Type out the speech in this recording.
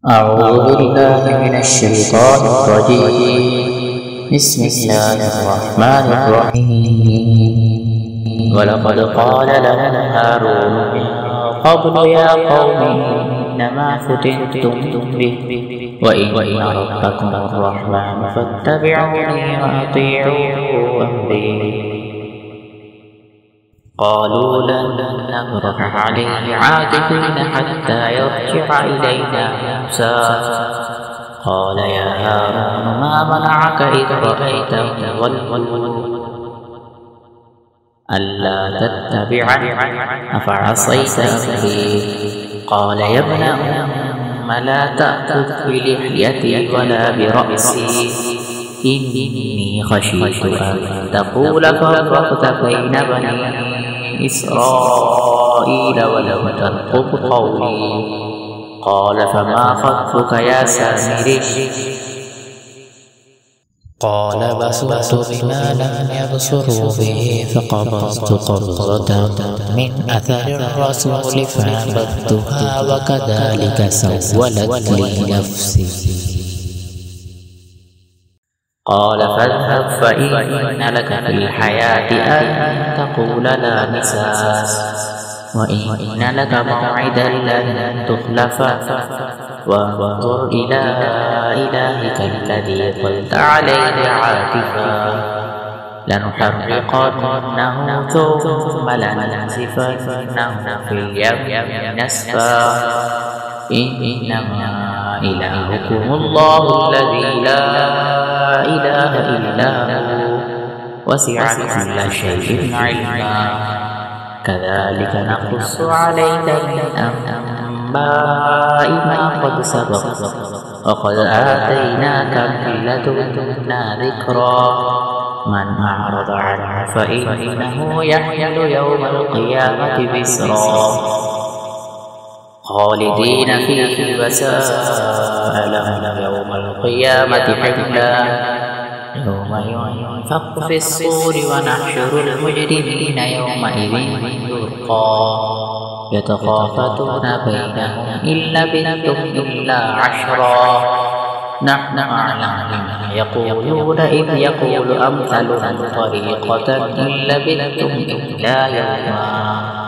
أعوذ بالله من الشيطان الرجيم. بسم الله الرحمن الرحيم. ولقد قال لهم هارون من قبل يا قوم إنما فتنتم به وإن ربكم الرحمن فاتبعوني وأطيعوا أمري. قالوا لن نبرح عليه عاكفين حتى يرجع إلينا موسى. قال يا هارون ما منعك إذ رأيتهم يضلون ألا تتبعني أفعصيت أمري. قال يا ابن أم لا تأخذ بلحيتي ولا برأسي إني خشيت أن تقول فرقت بين بني إسرائيل ولم ترقب قولي. قال فما خطبك يا سامري؟ قال بصرت بما لم يبصروا به فقبضت قبضة من أثر الرسول فنبذتها وكذلك سولت لي نفسي. قال فاذهب فإن لك في الحياة أن تقول لا مساس وإن لك موعدا لن تخلفه وانظر إلى إلهك الذي ظلت عليه عاكفا لنحرقنه ثم لننسفنه في اليم نسفا إنما إلهكم الله الذي لا إله إلا هو وسع كل شيء علما كذلك نقص عليك من أنباء ما قد سبق وقد آتيناك من لدنا ذكرا من أعرض عنه فإنه يحمل يوم القيامة وزرا خالدين فيه وساء لهم يوم القيامة حملا يوم ينفخ في الصور ونحشر المجرمين يومئذ زرقا يتخافتون بينهم إن لبثتم إلا عشرا نحن أعلم بما يقولون إذ يقول أمثلهم طريقة إن لبثتم إلا يوما